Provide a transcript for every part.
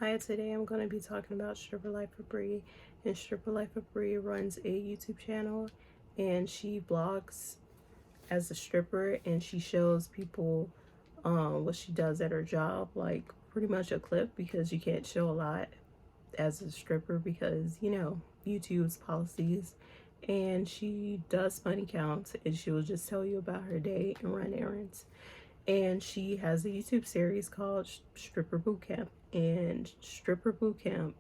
Hi, today I'm going to be talking about Stripper Life for Bree. And Stripper Life for Bree runs a YouTube channel and she vlogs as a stripper and she shows people what she does at her job, like pretty much a clip because you can't show a lot as a stripper because, you know, YouTube's policies. And she does funny counts and she will just tell you about her day and run errands. And she has a YouTube series called Stripper BootCamp. And Stripper BootCamp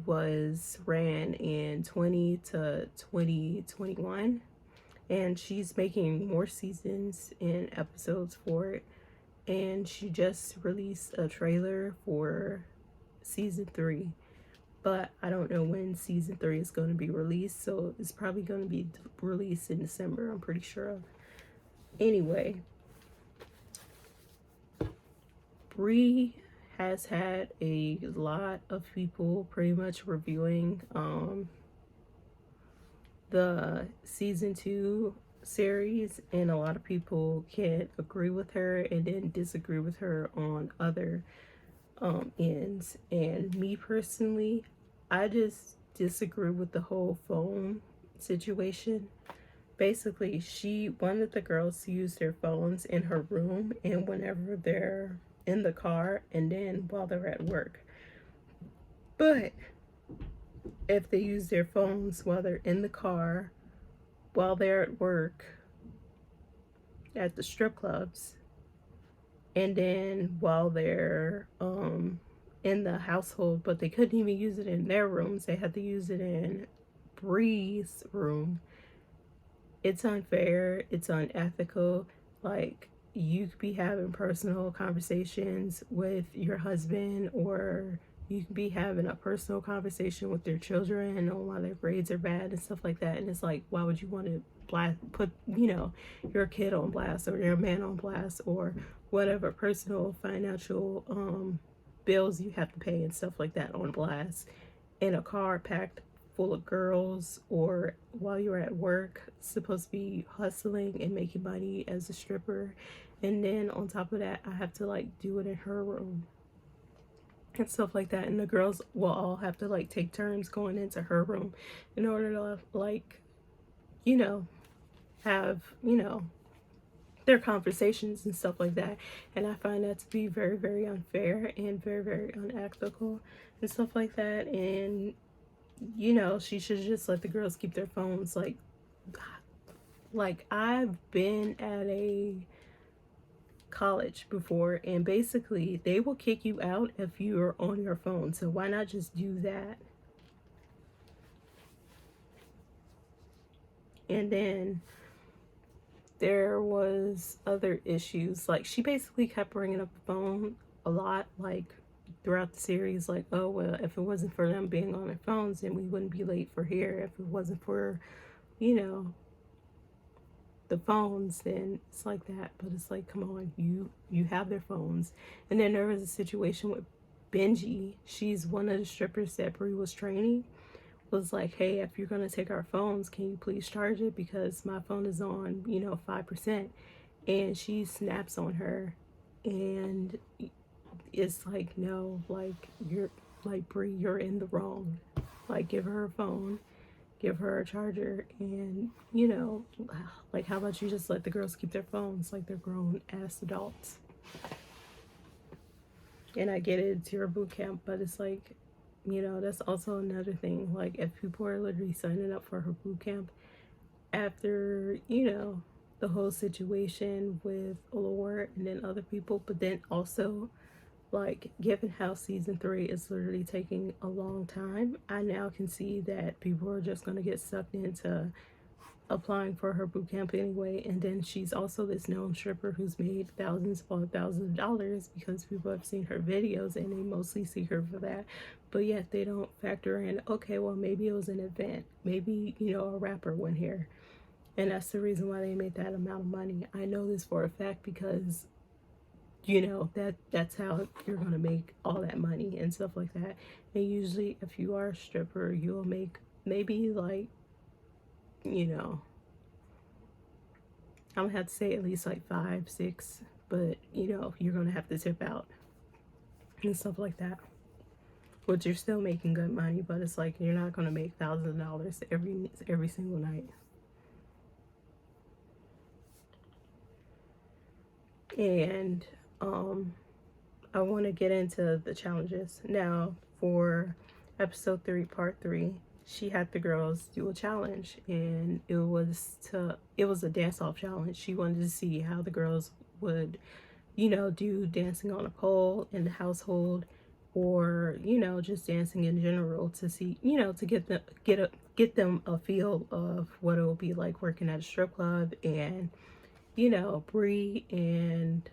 was ran in 20 to 2021. And she's making more seasons and episodes for it. And she just released a trailer for season 3. But I don't know when season 3 is going to be released. So it's probably going to be released in December, I'm pretty sure of. Anyway, Bree has had a lot of people pretty much reviewing the season 2 series, and a lot of people can't agree with her and then disagree with her on other ends. And me personally, I just disagree with the whole phone situation. Basically, she wanted the girls to use their phones in her room and whenever they're in the car and then while they're at work. But if they use their phones while they're in the car, while they're at work, at the strip clubs, and then while they're in the household, but they couldn't even use it in their rooms, they had to use it in Bree's room, it's unfair, it's unethical. Like, you could be having personal conversations with your husband, or you could be having a personal conversation with your children on why their grades are bad and stuff like that. And it's like, why would you want to put, you know, your kid on blast or your man on blast or whatever personal financial bills you have to pay and stuff like that on blast in a car packed full of girls, or while you're at work supposed to be hustling and making money as a stripper, and then on top of that I have to like do it in her room and stuff like that. And the girls will all have to like take turns going into her room in order to like, you know, have, you know, their conversations and stuff like that. And I find that to be very, very unfair and very, very unethical and stuff like that. And you know, she should just let the girls keep their phones. Like I've been at a college before, and basically they will kick you out if you're on your phone. So why not just do that? And then there was other issues. Like, she basically kept bringing up the phone a lot, like throughout the series, like, oh well, if it wasn't for them being on their phones, then we wouldn't be late for here. If it wasn't for, you know, the phones, then it's like that. But it's like, come on, you have their phones. And then there was a situation with Benji. She's one of the strippers that Bree was training. Was like, hey, if you're gonna take our phones, can you please charge it, because my phone is on, you know, 5%. And she snaps on her, and it's like, no, like, you're like, Bree, you're in the wrong. Like, give her a phone, give her a charger, and, you know, like, how about you just let the girls keep their phones like they're grown ass adults? And I get it, it's your boot camp, but it's like, you know, that's also another thing. Like, if people are literally signing up for her boot camp after, you know, the whole situation with Allure and then other people, but then also, like, given how season 3 is literally taking a long time, I now can see that people are just going to get sucked into applying for her boot camp anyway. And then she's also this known stripper who's made thousands upon thousands of dollars because people have seen her videos and they mostly see her for that. But yet they don't factor in, okay, well, maybe it was an event, maybe, you know, a rapper went here, and that's the reason why they made that amount of money. I know this for a fact because, you know, that's how you're gonna make all that money and stuff like that. And usually if you are a stripper, you'll make maybe like, you know, I'm gonna have to say at least like 5, 6, but you know, you're gonna have to tip out and stuff like that. which you're still making good money, but it's like you're not gonna make thousands of dollars every single night. And I want to get into the challenges now. For episode 3, part 3, she had the girls do a challenge, and it was a dance off challenge. She wanted to see how the girls would, do dancing on a pole in the household, or just dancing in general, to see, to get them a feel of what it will be like working at a strip club. And Bree and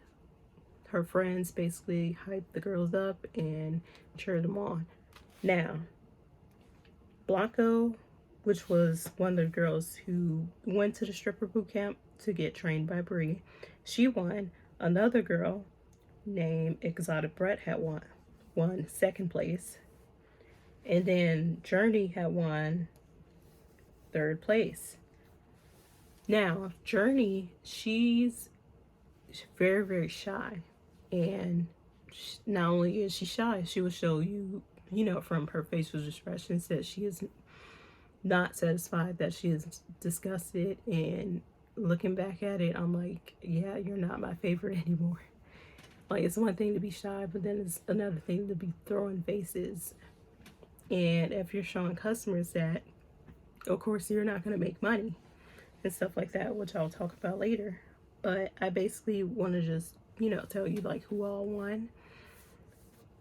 her friends basically hyped the girls up and cheered them on. Now, Blanco, which was one of the girls who went to the stripper boot camp to get trained by Bree, she won. Another girl named Exotic Brett had won second place. And then Journey had won third place. Now, Journey, she's very, very shy. And not only is she shy, she will show you, from her facial expressions, that she is not satisfied, that she is disgusted. And looking back at it, I'm like, yeah, you're not my favorite anymore. Like, it's one thing to be shy, but then it's another thing to be throwing faces. And if you're showing customers that, of course, you're not going to make money and stuff like that, which I'll talk about later. But I basically want to just, tell you like who all won.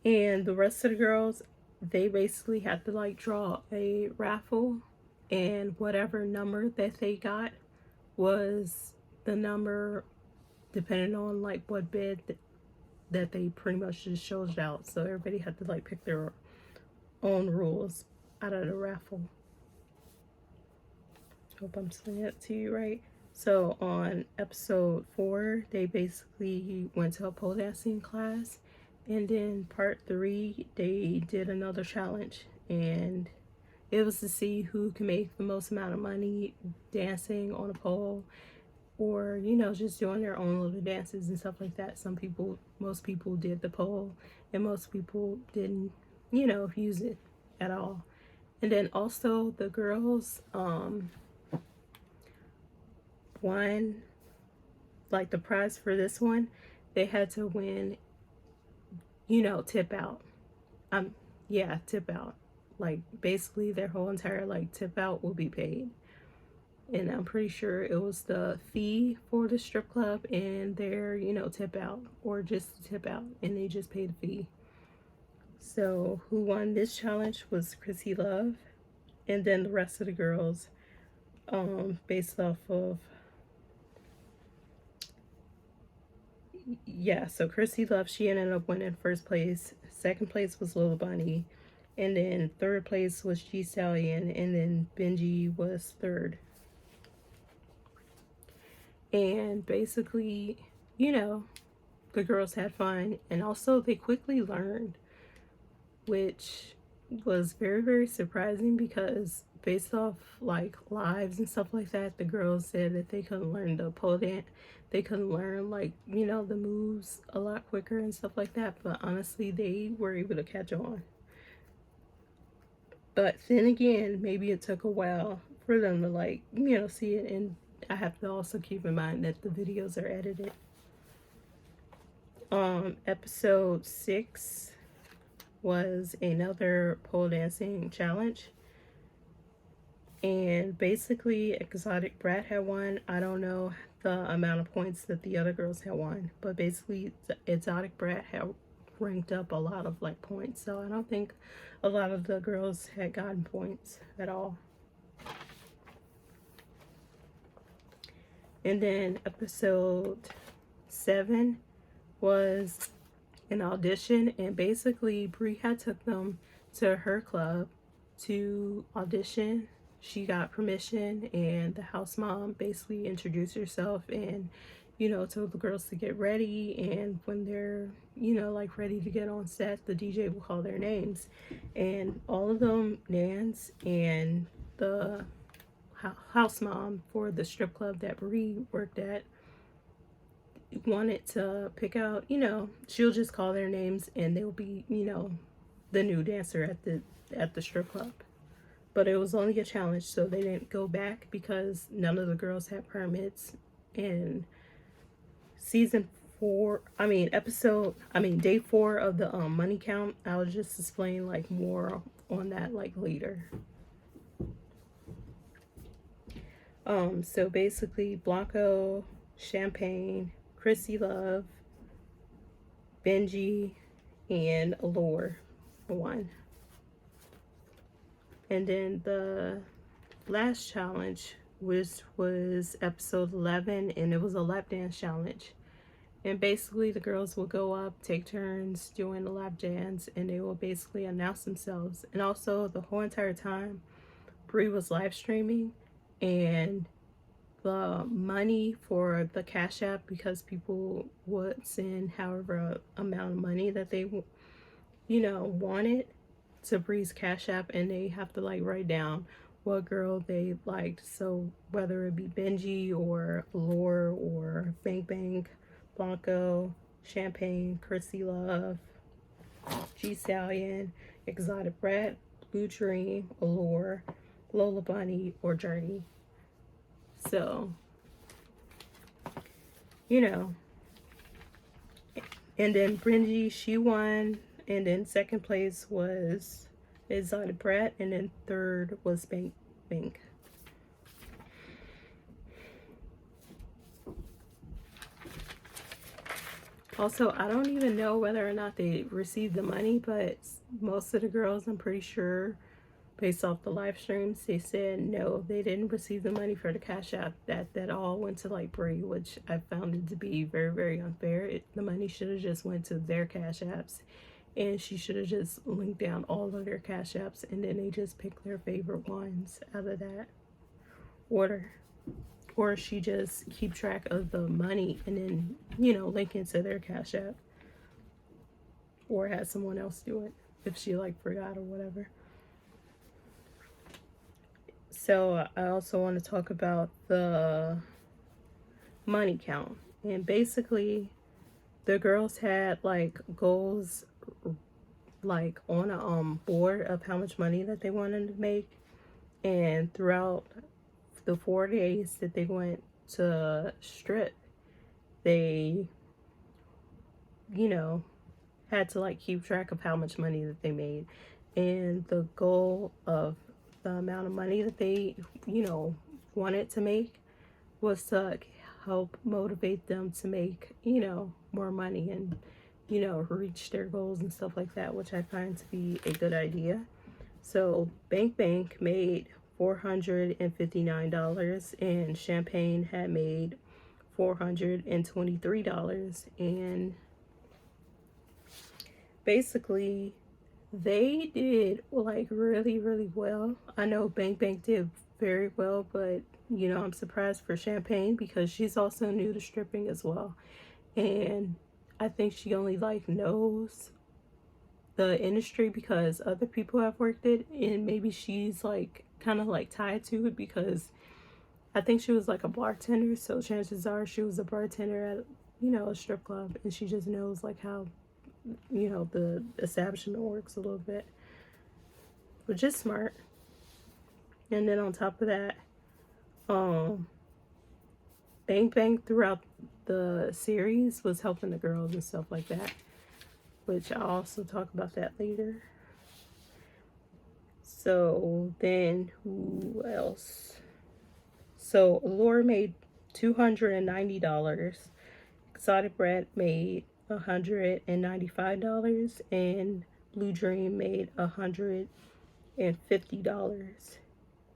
And the rest of the girls, they basically had to like draw a raffle, and whatever number that they got was the number, depending on like what bid that they pretty much just showed out. So everybody had to like pick their own rules out of the raffle. Hope I'm saying that to you right. So on episode 4, they basically went to a pole dancing class. And then part 3, they did another challenge. And it was to see who can make the most amount of money dancing on a pole, or, just doing their own little dances and stuff like that. Most people did the pole, and most people didn't, use it at all. And then also the girls, won, like the prize for this one, they had to win, tip out. Tip out. Like basically their whole entire like tip out will be paid. And I'm pretty sure it was the fee for the strip club and their, tip out, or just tip out, and they just paid the fee. So who won this challenge was Chrissy Love, and then the rest of the girls, based off of, so Chrissy Love, she ended up winning first place. Second place was Lil Bunny, and then third place was G Stallion, and then Benji was third. And basically, the girls had fun, and also they quickly learned, which was very, very surprising, because based off like lives and stuff like that, the girls said that they couldn't learn the pole dance. They couldn't learn like, the moves a lot quicker and stuff like that. But honestly, they were able to catch on. But then again, maybe it took a while for them to like, see it. And I have to also keep in mind that the videos are edited. Episode 6 was another pole dancing challenge. And basically, Exotic Brat had won. I don't know the amount of points that the other girls had won, but basically, Exotic Brat had ranked up a lot of like points. So I don't think a lot of the girls had gotten points at all. And then episode 7 was an audition, and basically Bree had took them to her club to audition. She got permission, and the house mom basically introduced herself and, told the girls to get ready. And when they're, like ready to get on set, the DJ will call their names. And all of them danced, and the house mom for the strip club that Bree worked at wanted to pick out, she'll just call their names, and they'll be, the new dancer at the strip club. But it was only a challenge, so they didn't go back because none of the girls had permits. And season four, day 4 of the money count, I'll just explain like more on that like later. So basically Blanco, Champagne, Chrissy Love, Benji, and Allure won. And then the last challenge was episode 11, and it was a lap dance challenge. And basically the girls will go up, take turns doing the lap dance, and they will basically announce themselves. And also the whole entire time Brie was live streaming, and the money for the Cash App, because people would send however amount of money that they wanted to Bree's Cash App, and they have to like write down what girl they liked. So whether it be Benji or Lore or Bang Bang, Blanco, Champagne, Chrissy Love, G Stallion, Exotic Brat, Blue Dream, Allure, Lola Bunny, or Journey. So, and then Benji, she won, and then second place was Exotic Brat, and then third was Bang Bang. Also, I don't even know whether or not they received the money, but most of the girls, I'm pretty sure, based off the live streams, they said no, they didn't receive the money for the Cash App. That all went to like Brie, which I found it to be very, very unfair. The money should have just went to their Cash Apps, and she should have just linked down all of their Cash Apps, and then they just pick their favorite ones out of that order. Or she just keep track of the money and then, link into their Cash App. Or had someone else do it if she like forgot or whatever. So I also want to talk about the money count. And basically the girls had like goals like on a board of how much money that they wanted to make. And throughout the 4 days that they went to strip, they had to like keep track of how much money that they made, and the goal of the amount of money that they wanted to make was to help motivate them to make more money and reach their goals and stuff like that, which I find to be a good idea. So Bank Bank made $459, and Champagne had made $423, and basically they did like really, really well. I know Bank Bank did very well, but I'm surprised for Champagne because she's also new to stripping as well, and I think she only like knows the industry because other people have worked it, and maybe she's like kind of like tied to it because I think she was like a bartender, so chances are she was a bartender at a strip club, and she just knows like how the establishment works a little bit, which is smart. And then on top of that, Bang Bang throughout the series was helping the girls and stuff like that, which I'll also talk about that later. So then who else? So Allure made $290. Exotic Brat made $195, and Blue Dream made $150.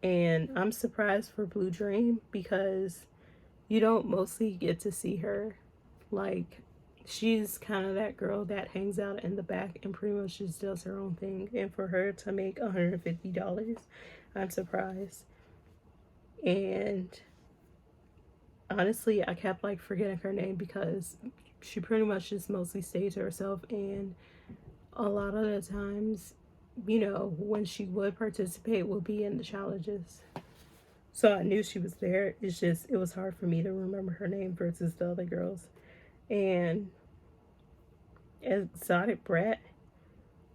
And I'm surprised for Blue Dream because you don't mostly get to see her. Like, she's kind of that girl that hangs out in the back and pretty much just does her own thing. And for her to make $150, I'm surprised. And honestly, I kept like forgetting her name because she pretty much just mostly stays to herself, and a lot of the times, when she would participate would be in the challenges. So I knew she was there. It's just, it was hard for me to remember her name versus the other girls. And Exotic Brat,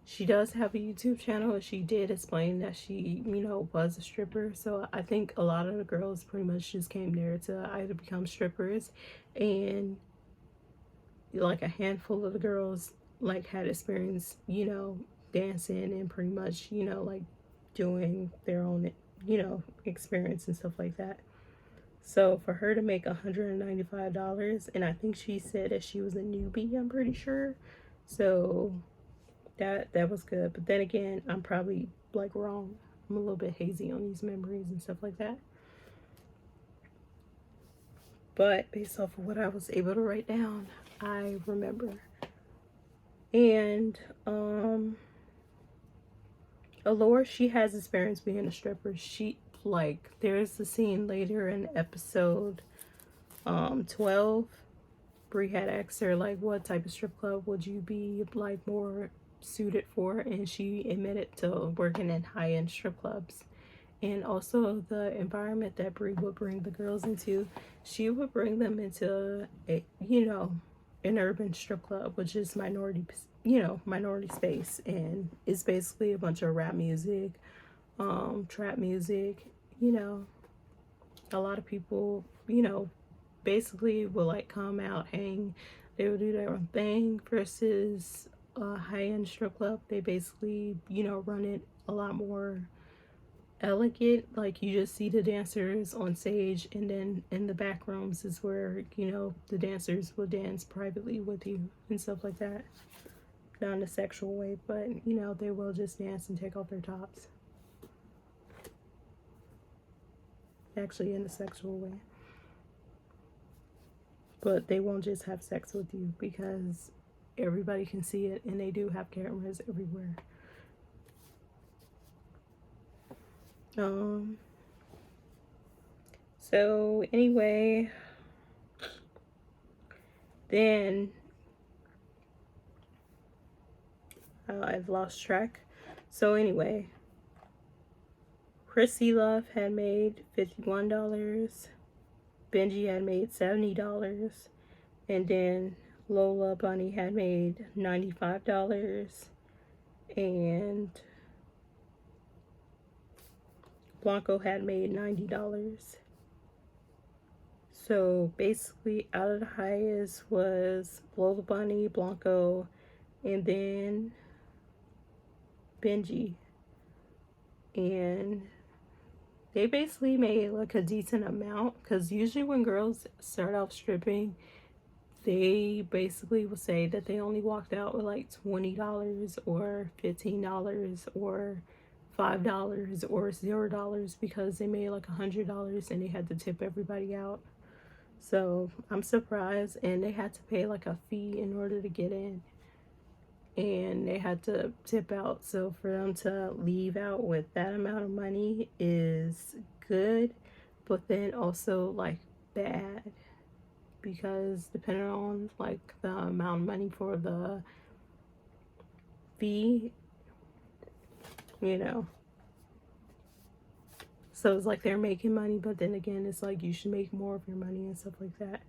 She does have a YouTube channel, and she did explain that she, was a stripper. So I think a lot of the girls pretty much just came there to either become strippers, and like a handful of the girls like had experience, dancing and pretty much, like doing their own, experience and stuff like that. So for her to make $195, and I think she said that she was a newbie, I'm pretty sure. So that was good. But then again, I'm probably like wrong. I'm a little bit hazy on these memories and stuff like that. But based off of what I was able to write down, I remember. And Allure, she has experience being a stripper. She like there's a scene later in episode 12. Brie had asked her like what type of strip club would you be like more suited for, and she admitted to working in high-end strip clubs. And also the environment that Brie would bring the girls into, she would bring them into a an urban strip club, which is minority space, and it's basically a bunch of rap music, trap music, you know a lot of people, basically will like come out, hang, they will do their own thing, versus a high-end strip club. They basically, run it a lot more elegant. Like you just see the dancers on stage, and then in the back rooms is where, the dancers will dance privately with you and stuff like that. Not in a sexual way, but they will just dance and take off their tops. Actually, in a sexual way. But they won't just have sex with you, because everybody can see it, and they do have cameras everywhere. So anyway, then I've lost track. So anyway, Chrissy Love had made $51. Benji had made $70, and then Lola Bunny had made $95, and Blanco had made $90. So basically, out of the highest was Lola Bunny, Blanco, and then Benji. And they basically made like a decent amount, because usually when girls start off stripping, they basically will say that they only walked out with like $20 or $15 or $5 or $0, because they made like $100 and they had to tip everybody out. So I'm surprised, and they had to pay like a fee in order to get in, and they had to tip out. So for them to leave out with that amount of money is good, but then also like bad, because depending on like the amount of money for the fee, so it's like they're making money, but then again, it's like you should make more of your money and stuff like that.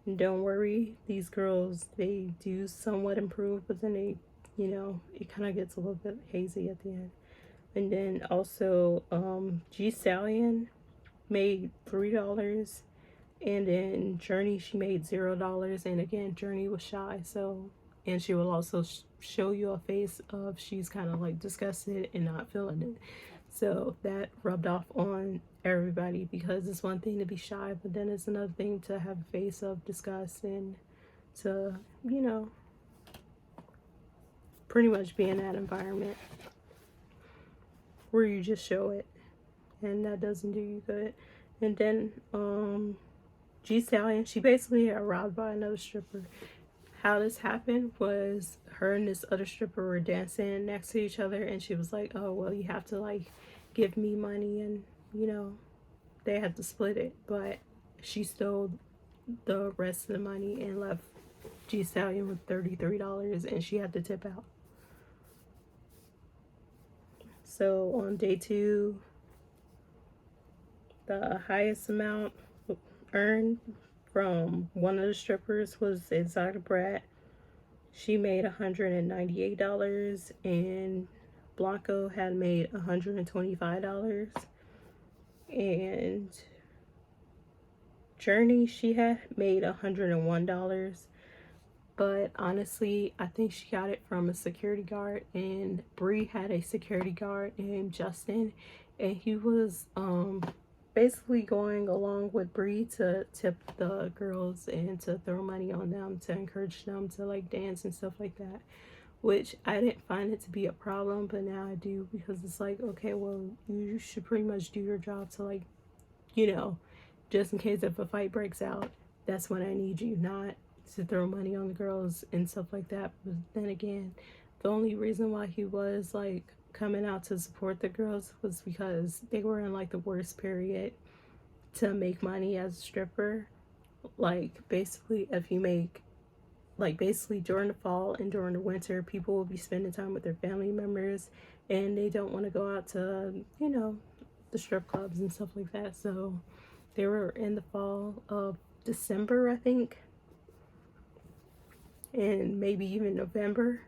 And don't worry, these girls, they do somewhat improve, but then they, it kind of gets a little bit hazy at the end. And then also, G Stallion made $3, and then Journey, she made $0, and again, Journey was shy, so, and she will also show you a face of she's kind of like disgusted and not feeling it. So that rubbed off on everybody, because it's one thing to be shy, but then it's another thing to have a face of disgust and to, pretty much be in that environment where you just show it, and that doesn't do you good. And then G Stallion, she basically got robbed by another stripper. How this happened was her and this other stripper were dancing next to each other, and she was like, oh, well, you have to like give me money, and they had to split it. But she stole the rest of the money and left G Stallion with $33, and she had to tip out. So on day 2, the highest amount earned from one of the strippers was Exotic Brat. she made $198, and Blanco had made $125, and Journey, she had made $101. But honestly, I think she got it from a security guard, and Bree had a security guard named Justin, and he was basically going along with Bree to tip the girls and to throw money on them to encourage them to like dance and stuff like that, which I didn't find it to be a problem, but now I do, because it's like, okay, well, you should pretty much do your job to like, you know, just in case if a fight breaks out, that's when I need you, not to throw money on the girls and stuff like that. But then again, the only reason why he was like coming out to support the girls was because they were in like the worst period to make money as a stripper. Like basically, if you make like basically during the fall and during the winter, people will be spending time with their family members, and they don't want to go out to, you know, the strip clubs and stuff like that. So they were in the fall of December, I think, and maybe even November.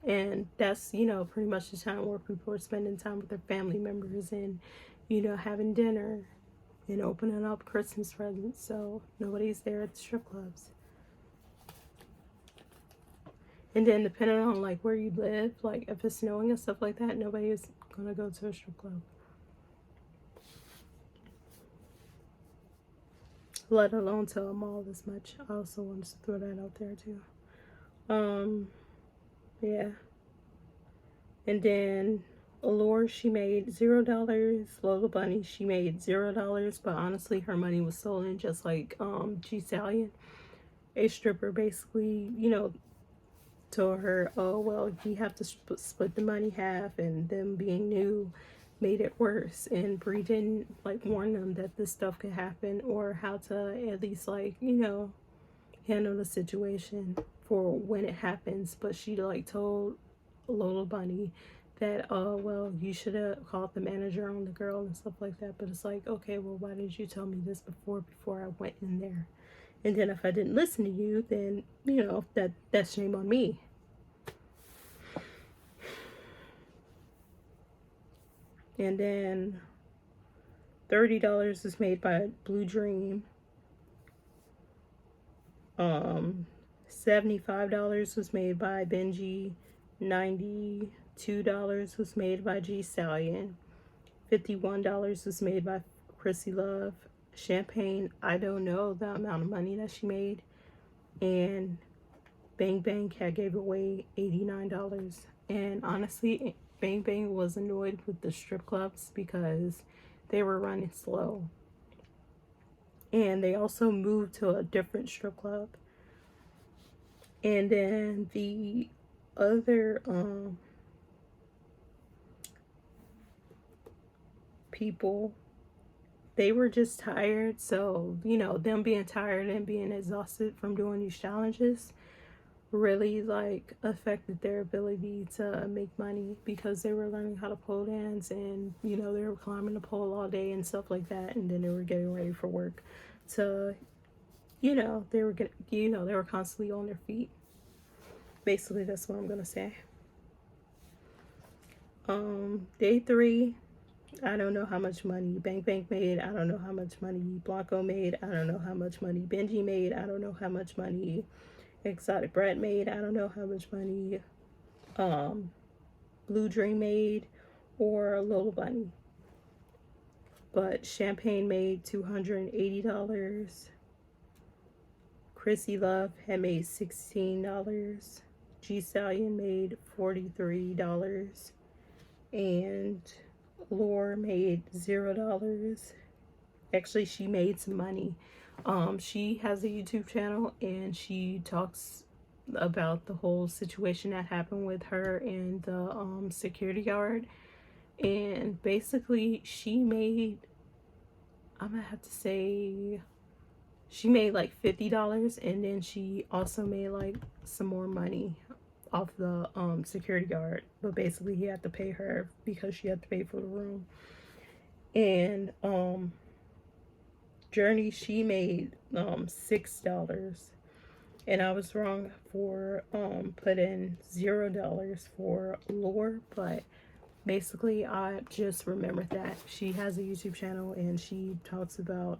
And that's, you know, pretty much the time where people are spending time with their family members and, you know, having dinner and opening up Christmas presents. So nobody's there at the strip clubs. And then depending on like where you live, like if it's snowing and stuff like that, nobody is gonna go to a strip club. Let alone to a mall this much. I also wanted to throw that out there too. Yeah. And then Allure, she made $0. Lola Bunny, she made $0. But honestly, her money was stolen, just like G Stallion. A stripper basically, you know, told her, oh well, you have to split the money half, and them being new made it worse. And Brie didn't like warn them that this stuff could happen, or how to at least like, you know, handle the situation for when it happens. But she like told Lola Bunny that, oh well, you should have called the manager on the girl and stuff like that. But it's like, okay, well, why didn't you tell me this before I went in there? And then if I didn't listen to you, then, you know, that's shame on me. And then $30 was made by Blue Dream. $75 was made by Benji. $92 was made by G Stallion. $51 was made by Chrissy Love. Champagne, I don't know the amount of money that she made. And Bang Bang had gave away $89. And honestly, Bang Bang was annoyed with the strip clubs because they were running slow. And they also moved to a different strip club. And then the other people, they were just tired. So, you know, them being tired and being exhausted from doing these challenges really like affected their ability to make money, because they were learning how to pole dance, and you know, they were climbing the pole all day and stuff like that, and then they were getting ready for work. So, you know, they were they were constantly on their feet. Basically, that's what I'm gonna say. Day 3, I don't know how much money Bang Bang made. I don't know how much money Blanco made. I don't know how much money Benji made. I don't know how much money Exotic Brett made. I don't know how much money Blue Dream made, or Lola Bunny. But Champagne made $280. Chrissy Love had made $16. G Stallion made $43. And Lore made $0. Actually, she made some money. She has a YouTube channel, and she talks about the whole situation that happened with her and the security guard. And basically, she made, I'm gonna have to say, she made like $50, and then she also made like some more money off the security guard. But basically, he had to pay her because she had to pay for the room. And Journey, she made $6. And I was wrong for putting $0 for lore, but basically I just remembered that she has a YouTube channel and she talks about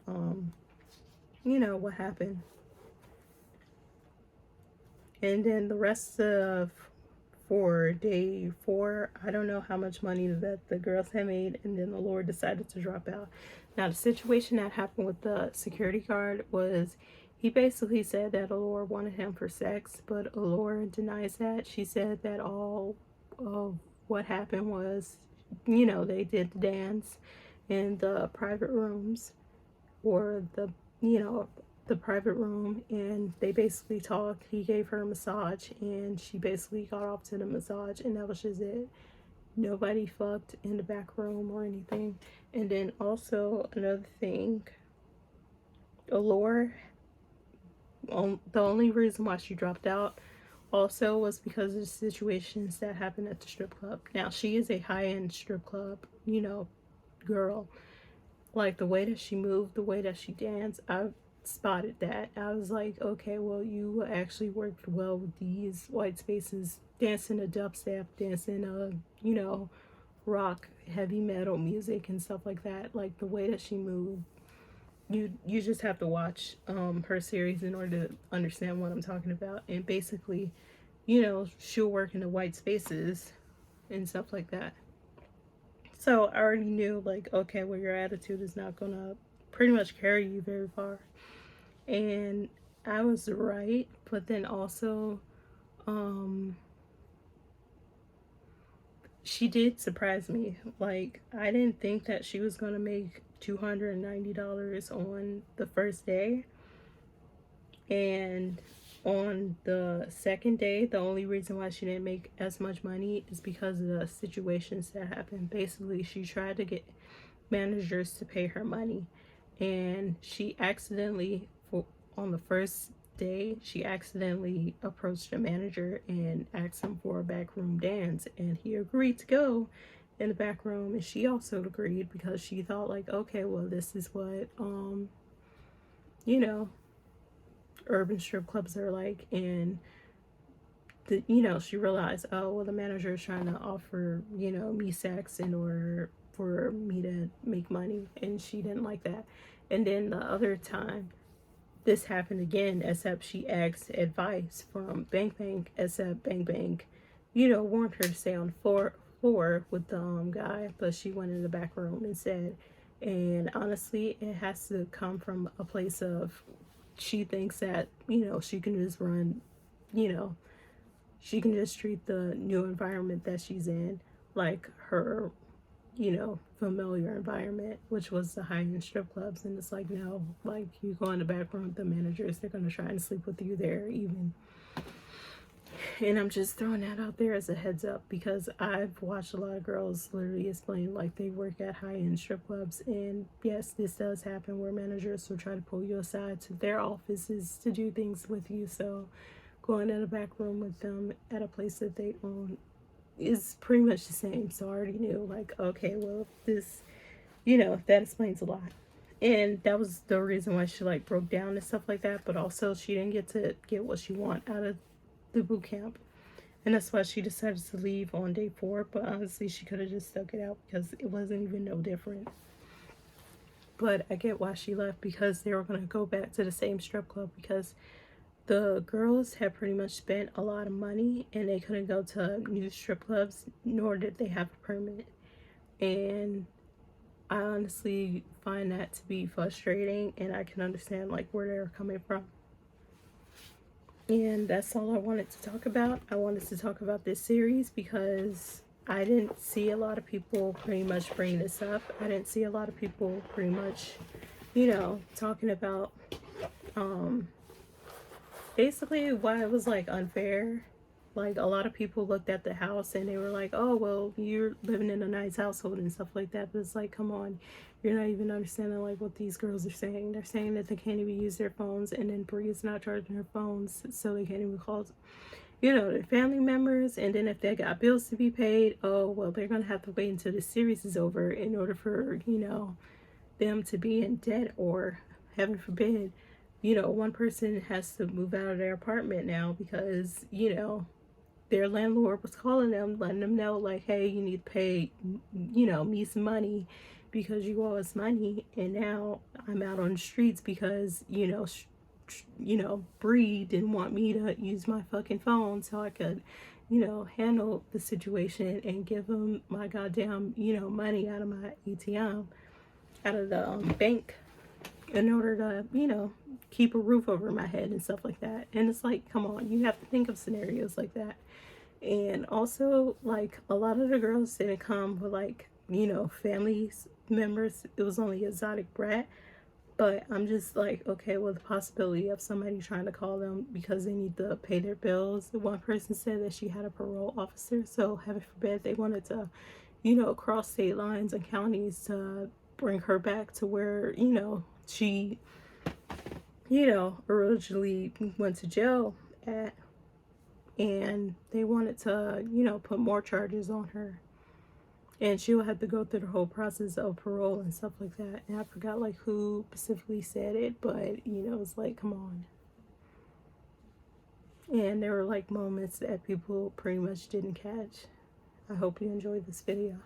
you know, what happened. And then the rest of for day 4, I don't know how much money that the girls had made, and then the Lord decided to drop out. Now the situation that happened with the security guard was he basically said that Allure wanted him for sex, but Allure denies that. She said that all of what happened was, you know, they did the dance in the private rooms, or the, you know, the private room, and they basically talked. He gave her a massage and she basically got off to the massage, and that was just it. Nobody fucked in the back room or anything. And then also another thing, Allure, the only reason why she dropped out also was because of the situations that happened at the strip club. Now she is a high-end strip club, you know, girl. Like the way that she moved, the way that she danced, I spotted that. I was like, okay, well, you actually worked well with these white spaces, dancing a dubstep, dancing you know, rock, heavy metal music and stuff like that. Like the way that she moved, you just have to watch her series in order to understand what I'm talking about. And basically, you know, she'll work in the white spaces and stuff like that. So I already knew, like, okay, well, your attitude is not gonna pretty much carry you very far. And I was right, but then also, um, she did surprise me. Like, I didn't think that she was gonna make $290 on the first day. And on the second day, the only reason why she didn't make as much money is because of the situations that happened. Basically, she tried to get managers to pay her money, and she accidentally, on the first day, she accidentally approached a manager and asked him for a backroom dance, and he agreed to go in the back room, and she also agreed because she thought, like, okay, well, this is what you know, urban strip clubs are like. And you know, she realized, oh well, the manager is trying to offer, you know, me sex in order for me to make money, and she didn't like that. And then the other time this happened again, except she asked advice from Bang Bang, except Bang Bang, you know, warned her to stay on the floor with the guy, but she went in the back room instead. And honestly, it has to come from a place of she thinks that, you know, she can just run, you know, she can just treat the new environment that she's in like her, you know, familiar environment, which was the high-end strip clubs. And it's like, no, like, you go in the back room with the managers, they're going to try and sleep with you there even. And I'm just throwing that out there as a heads up, because I've watched a lot of girls literally explain like they work at high-end strip clubs, and yes, this does happen where managers will try to pull you aside to their offices to do things with you. So going in a back room with them at a place that they own is pretty much the same. So I already knew, like, okay, well, this, you know, that explains a lot. And that was the reason why she like broke down and stuff like that. But also she didn't get to get what she want out of the boot camp. And that's why she decided to leave on day 4. But honestly, she could have just stuck it out because it wasn't even no different. But I get why she left, because they were going to go back to the same strip club, because the girls had pretty much spent a lot of money and they couldn't go to new strip clubs, nor did they have a permit. And I honestly find that to be frustrating, and I can understand like where they're coming from. And that's all I wanted to talk about. I wanted to talk about this series because I didn't see a lot of people pretty much bring this up. I didn't see a lot of people pretty much, you know, talking about basically why it was like unfair. Like, a lot of people looked at the house and they were like, oh well, you're living in a nice household and stuff like that. But it's like, come on, you're not even understanding like what these girls are saying. They're saying that they can't even use their phones, and then Bria's not charging her phones, so they can't even call, you know, their family members. And then if they got bills to be paid, oh well, they're gonna have to wait until the series is over in order for, you know, them to be in debt, or heaven forbid, you know, one person has to move out of their apartment now because, you know, their landlord was calling them, letting them know, like, hey, you need to pay, you know, me some money because you owe us money. And now I'm out on the streets because, you know, Bree didn't want me to use my fucking phone so I could, you know, handle the situation and give him my goddamn, you know, money out of my ATM, out of the bank, in order to, you know, keep a roof over my head and stuff like that. And it's like, come on, you have to think of scenarios like that. And also, like, a lot of the girls didn't come with, like, you know, family members. It was only exotic brat. But I'm just like, okay, well, the possibility of somebody trying to call them because they need to pay their bills. One person said that she had a parole officer, so heaven forbid they wanted to, you know, cross state lines and counties to bring her back to where, you know, she, you know, originally went to jail at. And they wanted to, you know, put more charges on her. And she'll have to go through the whole process of parole and stuff like that. And I forgot like who specifically said it, but you know, it's like, come on. And there were like moments that people pretty much didn't catch. I hope you enjoyed this video.